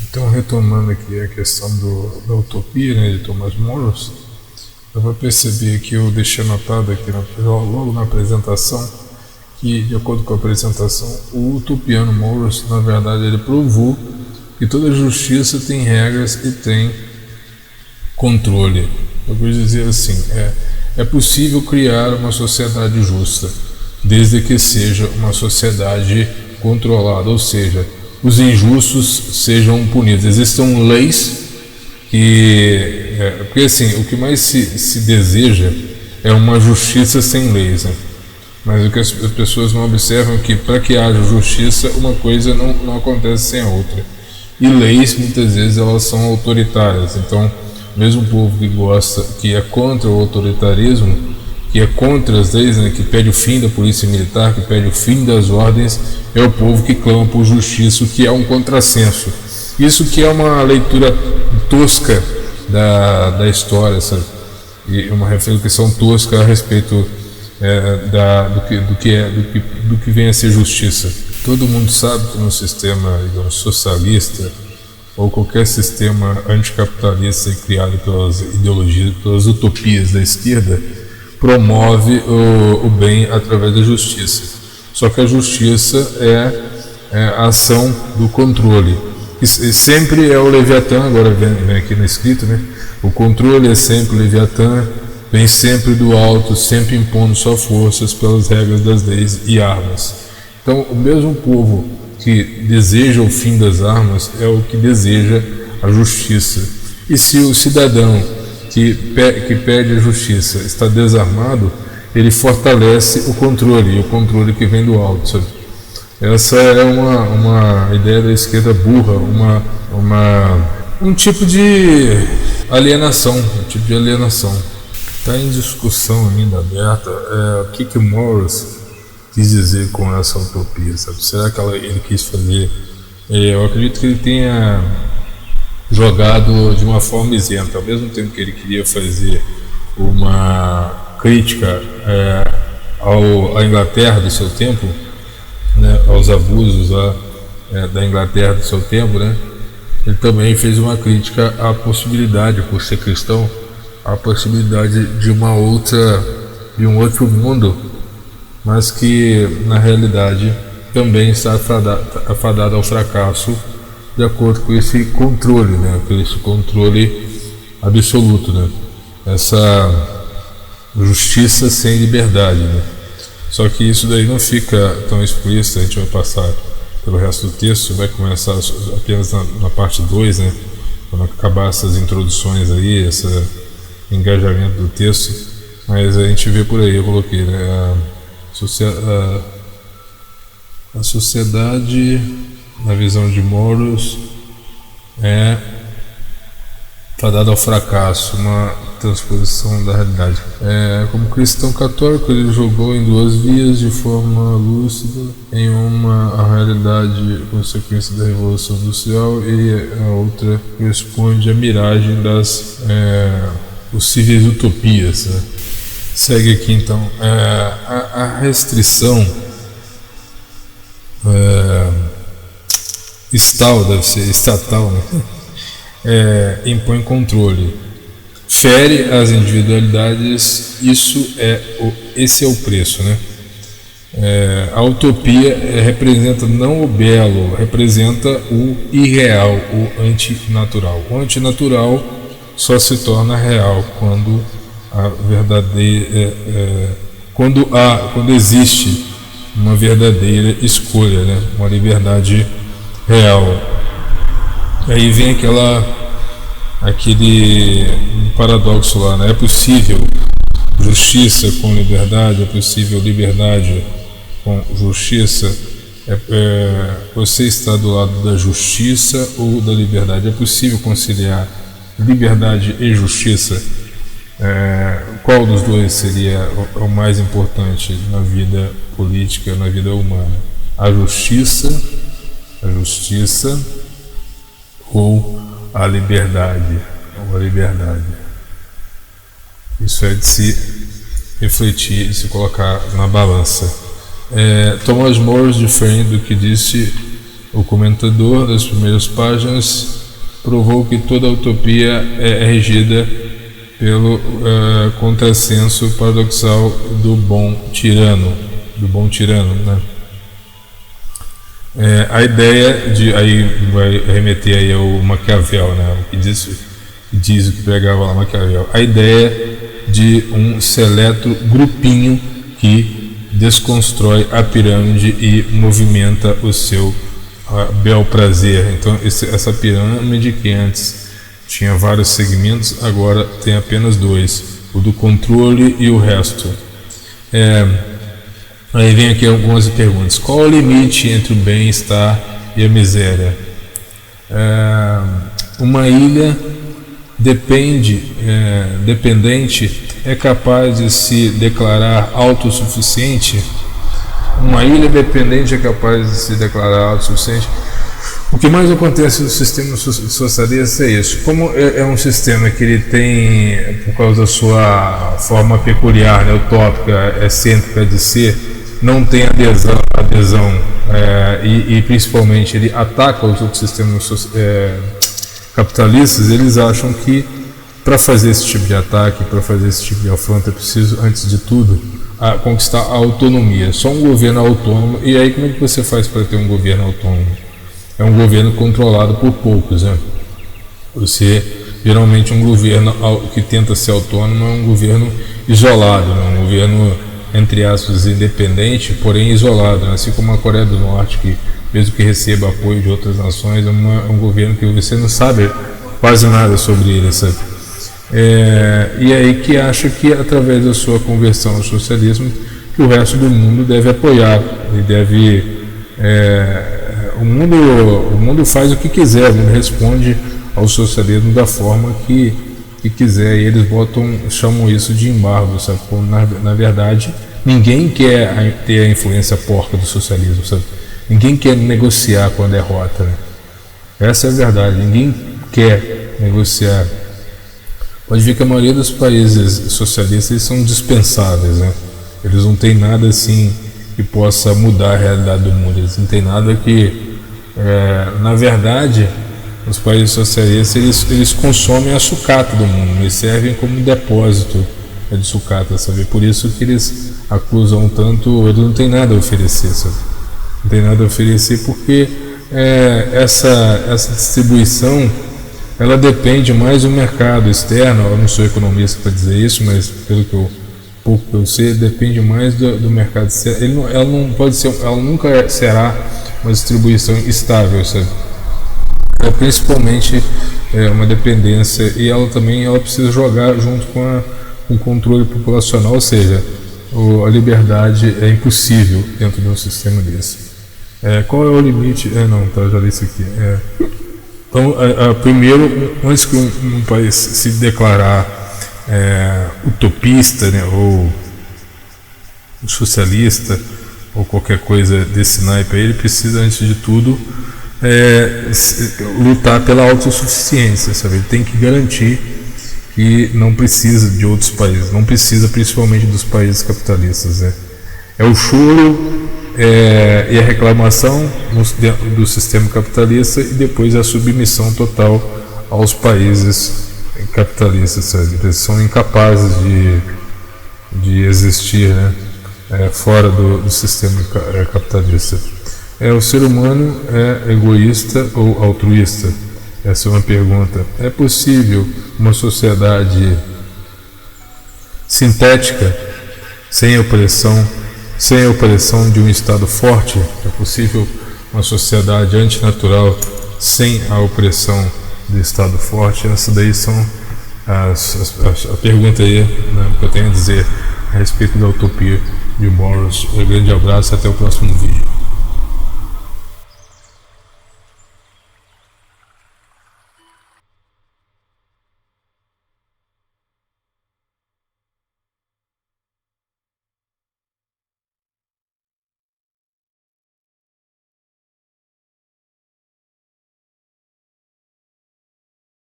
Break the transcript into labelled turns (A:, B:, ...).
A: Então, retomando aqui a questão da utopia, né, de Thomas Morris, eu vou perceber que eu deixei anotado aqui logo na apresentação que, de acordo com a apresentação, o utopiano Morris, na verdade, ele provou que toda justiça tem regras e tem controle. Eu vou dizer assim, é possível criar uma sociedade justa, desde que seja uma sociedade controlada, ou seja, os injustos sejam punidos. Existam leis que... porque assim, o que mais se deseja é uma justiça sem leis, né? Mas o que as pessoas não observam é que para que haja justiça, uma coisa não acontece sem a outra. E leis, muitas vezes, elas são autoritárias. Então, mesmo o povo que é contra o autoritarismo, que é contra as leis, né, que pede o fim da polícia militar, que pede o fim das ordens, é o povo que clama por justiça, o que é um contrassenso. Isso que é uma leitura tosca da história, sabe? E uma reflexão tosca a respeito do que vem a ser justiça. Todo mundo sabe que no sistema, digamos, socialista ou qualquer sistema anticapitalista criado pelas ideologias, pelas utopias da esquerda, promove o bem através da justiça. Só que a justiça é a ação do controle. E sempre é o Leviatã, agora vem aqui no escrito, né? O controle é sempre o Leviatã, vem sempre do alto, sempre impondo suas forças pelas regras das leis e armas. Então, o mesmo povo que deseja o fim das armas é o que deseja a justiça. E se o cidadão que pede a justiça está desarmado, ele fortalece o controle, e o controle que vem do alto, sabe? Essa é uma ideia da esquerda burra, um tipo de alienação, Está em discussão ainda aberta o que Morris quis dizer com essa utopia, sabe? Será que ele quis fazer? Eu acredito que ele tenha jogado de uma forma isenta, ao mesmo tempo que ele queria fazer uma crítica à Inglaterra do seu tempo, né, aos abusos da Inglaterra do seu tempo, né? Ele também fez uma crítica à possibilidade, por ser cristão, a possibilidade de um outro mundo, mas que na realidade também está afadado ao fracasso, de acordo com esse controle, né? Esse controle absoluto, né? Essa justiça sem liberdade, né? Só que isso daí não fica tão explícito. A gente vai passar pelo resto do texto, vai começar apenas na parte 2, né? Quando acabar essas introduções aí, esse engajamento do texto, mas a gente vê por aí, eu coloquei, né? A sociedade, na visão de Morris, está dada ao fracasso, uma transposição da realidade. Como cristão católico, ele jogou em duas vias de forma lúcida, em a realidade consequência da Revolução Industrial, e a outra corresponde à miragem das possíveis utopias, né? Segue aqui então a restrição estatal, né? Impõe controle, fere as individualidades. Esse é o preço, né? A utopia representa não o belo, representa o irreal, o antinatural. O antinatural só se torna real quando quando existe uma verdadeira escolha, né? Uma liberdade real. Aí vem aquele paradoxo lá, né? É possível justiça com liberdade, é possível liberdade com justiça. Você está do lado da justiça ou da liberdade? É possível conciliar liberdade e justiça? Qual dos dois seria o mais importante na vida política, na vida humana? A justiça ou a liberdade? Isso é de se refletir, de se colocar na balança. Thomas Morris, diferente do que disse O comentador das primeiras páginas provou que toda utopia é regida pelo contrassenso paradoxal do bom tirano, né? A ideia de, aí vai remeter aí ao Maquiavel, né? O que diz o que pregava lá Maquiavel, a ideia de um seleto grupinho que desconstrói a pirâmide e movimenta o seu bel prazer. Então essa pirâmide que antes tinha vários segmentos, agora tem apenas dois, o do controle e o resto. Aí vem aqui algumas perguntas. Qual é o limite entre o bem-estar e a miséria? Uma ilha dependente é capaz de se declarar autossuficiente? Uma ilha dependente é capaz de se declarar autossuficiente? O que mais acontece no sistema socialista é isso. Como é um sistema que ele tem, por causa da sua forma peculiar, né, utópica, excêntrica de ser, não tem adesão e principalmente ele ataca os outros sistemas capitalistas, eles acham que para fazer esse tipo de ataque, para fazer esse tipo de afronta, é preciso, antes de tudo, conquistar a autonomia. Só um governo autônomo. E aí como é que você faz para ter um governo autônomo? É um governo controlado por poucos, né? Geralmente um governo que tenta ser autônomo é um governo isolado, né? Um governo, entre aspas, independente, porém isolado, né? Assim como a Coreia do Norte, que mesmo que receba apoio de outras nações, é um governo que você não sabe quase nada sobre ele, sabe? E aí que acha que através da sua conversão ao socialismo que o resto do mundo deve apoiar e deve o mundo faz o que quiser, o mundo responde ao socialismo da forma que quiser, e eles chamam isso de embargo, sabe? Na verdade, ninguém quer ter a influência porca do socialismo, sabe? Ninguém quer negociar com a derrota, né? Essa é a verdade, ninguém quer negociar. Pode ver que a maioria dos países socialistas eles são dispensáveis, né? Eles não têm nada assim que possa mudar a realidade do mundo, eles não têm nada que na verdade os países socialistas eles consomem a sucata do mundo, eles servem como um depósito de sucata, sabe? Por isso que eles acusam tanto, eles não têm nada a oferecer, sabe? Não tem nada a oferecer porque essa distribuição ela depende mais do mercado externo. Eu não sou economista para dizer isso, mas pelo que eu sei, depende mais do mercado externo. Ela não pode ser, ela nunca será uma distribuição estável, sabe? Principalmente uma dependência, e ela precisa jogar junto com o controle populacional, ou seja, a liberdade é impossível dentro de um sistema desse. Qual é o limite? Já li isso aqui. Então, primeiro, antes que um país se declarar utopista, né, ou socialista, ou qualquer coisa desse naipe, ele precisa, antes de tudo, lutar pela autossuficiência, sabe? Ele tem que garantir que não precisa de outros países, não precisa principalmente dos países capitalistas, né? É o choro e a reclamação do sistema capitalista, e depois a submissão total aos países capitalistas, sabe? Eles são incapazes de existir, né? Fora do sistema capitalista. O ser humano é egoísta ou altruísta? Essa é uma pergunta. É possível uma sociedade sintética, sem a opressão de um Estado forte? É possível uma sociedade antinatural sem a opressão do Estado forte? Essa daí são a pergunta aí, né, que eu tenho a dizer a respeito da utopia de Burroughs. Um grande abraço e até o próximo vídeo.